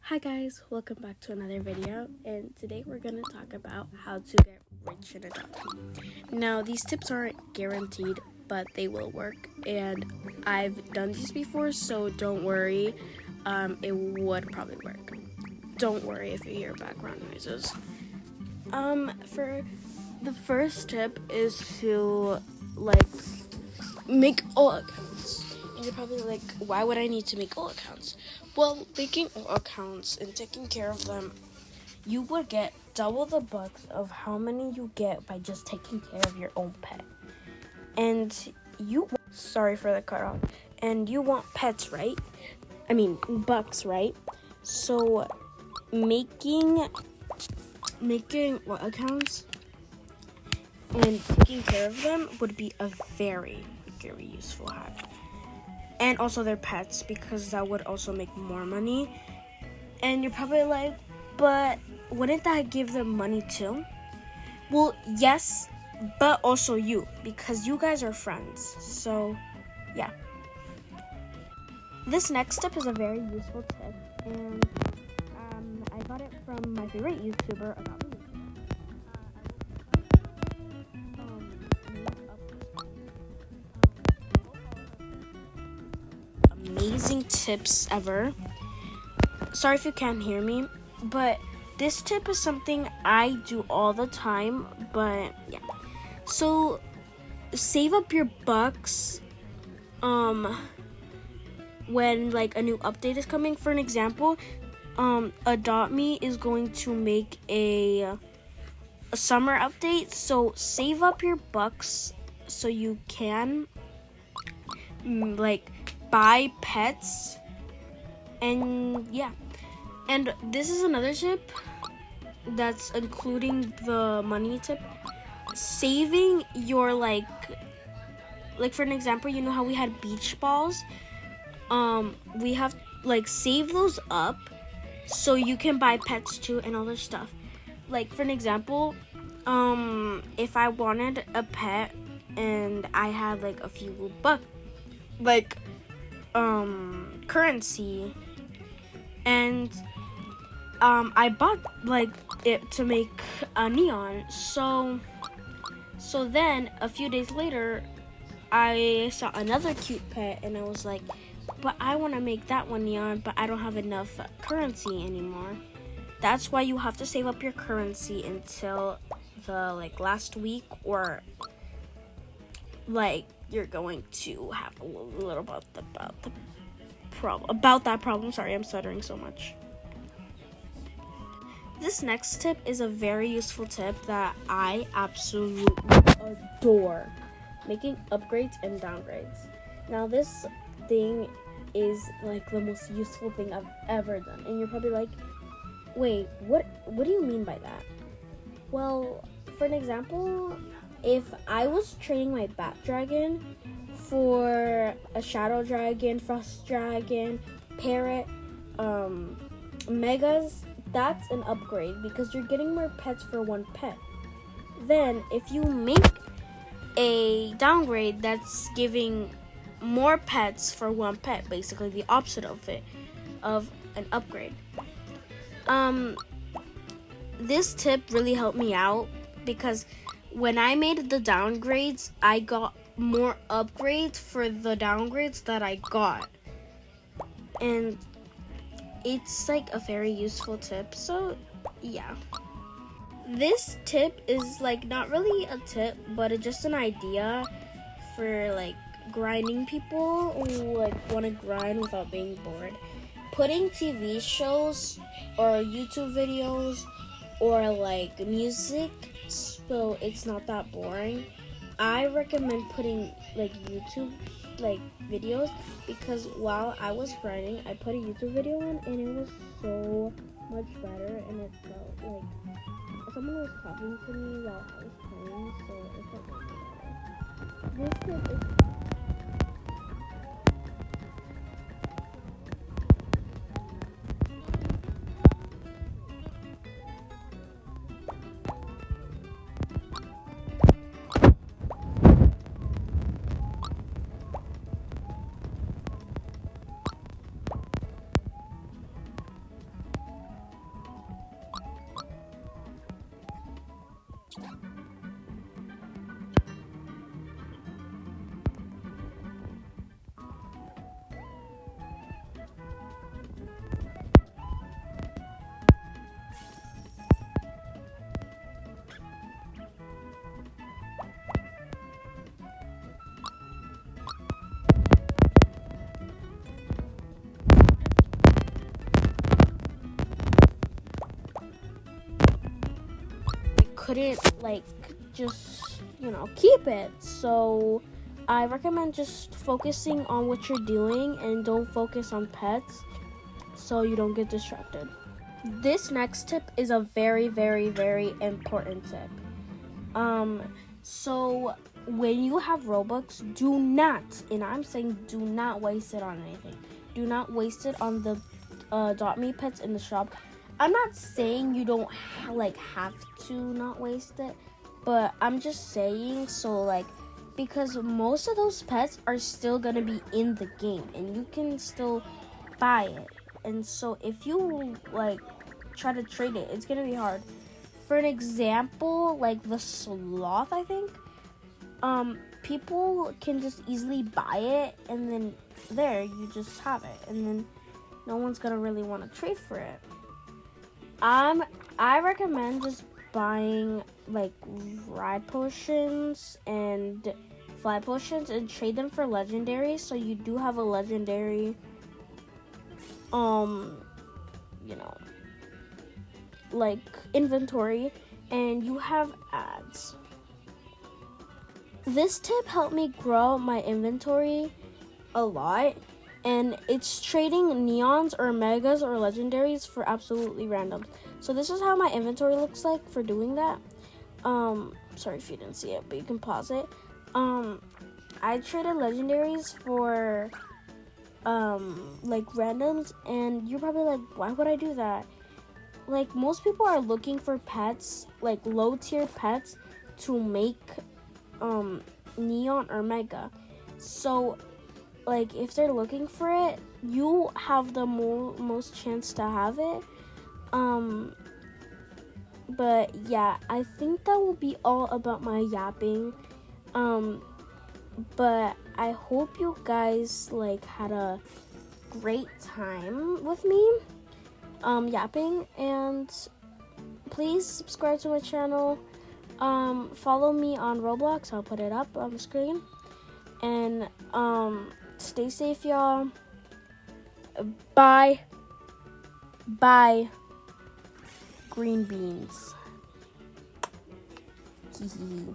Hi guys, welcome back to another video, and today we're going to talk about how to get rich in adulting. Now, these tips aren't guaranteed, but they will work, and I've done these before, so don't worry, it would probably work. Don't worry if you hear background noises. For the first tip is to, make all accounts. And you're probably like, why would I need to make all accounts? Well, making all accounts and taking care of them, you would get double the bucks of how many you get by just taking care of your own pet. And sorry for the cut off. And you want pets, right? I mean, bucks, right? So making accounts and taking care of them would be a very, very useful hack. And also their pets, because that would also make more money. And you're probably like, but wouldn't that give them money too? Well, yes, but also you, because you guys are friends. So, yeah. This next tip is a very useful tip, and I got it from my favorite YouTuber, About Me. Amazing tips ever. Sorry if you can't hear me, but this tip is something I do all the time, but yeah. So save up your bucks when like a new update is coming. For an example, Adopt Me is going to make a summer update, so save up your bucks so you can buy pets. And yeah, and this is another tip that's including the money tip. Saving your like for an example, you know how we had beach balls? We have save those up so you can buy pets too and other stuff. Like for an example, if I wanted a pet and I had a few bucks, currency, and I bought it to make a neon. So then a few days later, I saw another cute pet and I was like, but I want to make that one neon, but I don't have enough currency anymore. That's why you have to save up your currency until the last week, or you're going to have a little about that problem. Sorry, I'm stuttering so much. This next tip is a very useful tip that I absolutely adore. Making upgrades and downgrades. Now this thing is the most useful thing I've ever done. And you're probably like, wait, what do you mean by that? Well, for an example, if I was training my bat dragon for a shadow dragon, frost dragon, parrot, megas, that's an upgrade because you're getting more pets for one pet. Then if you make a downgrade, that's giving more pets for one pet, basically the opposite of an upgrade. This tip really helped me out because when I made the downgrades, I got more upgrades for the downgrades that I got. And it's a very useful tip. So yeah. This tip is not really a tip, but it's just an idea for grinding people who want to grind without being bored. Putting TV shows or YouTube videos or music so it's not that boring. I recommend putting YouTube videos because while I was grinding, I put a YouTube video on and it was so much better, and it felt like someone was talking to me while I was playing, so it felt much better. This tip is couldn't like just, keep it. So I recommend just focusing on what you're doing and don't focus on pets so you don't get distracted. This next tip is a very, very, very important tip. So when you have Robux, do not, and I'm saying do not waste it on anything. Do not waste it on the Dot Me pets in the shop. I'm not saying you don't have to not waste it, but I'm just saying because most of those pets are still gonna be in the game and you can still buy it. And so if you try to trade it, it's gonna be hard. For an example, like the sloth, I think, people can just easily buy it, and then there you just have it, and then no one's gonna really want to trade for it. I recommend just buying ride potions and fly potions and trade them for legendaries, so you do have a legendary inventory, and you have ads. This tip helped me grow my inventory a lot, and it's trading neons or megas or legendaries for absolutely random. So this is how my inventory looks like for doing that. Sorry if you didn't see it, but you can pause it. I traded legendaries for randoms, and you're probably like, why would I do that? Most people are looking for pets, low tier pets, to make neon or mega. So if they're looking for it, you have the most chance to have it. But yeah, I think that will be all about my yapping. But I hope you guys had a great time with me yapping, and please subscribe to my channel. Follow me on Roblox. I'll put it up on the screen. And stay safe, y'all. Bye. Green beans. Hee hee.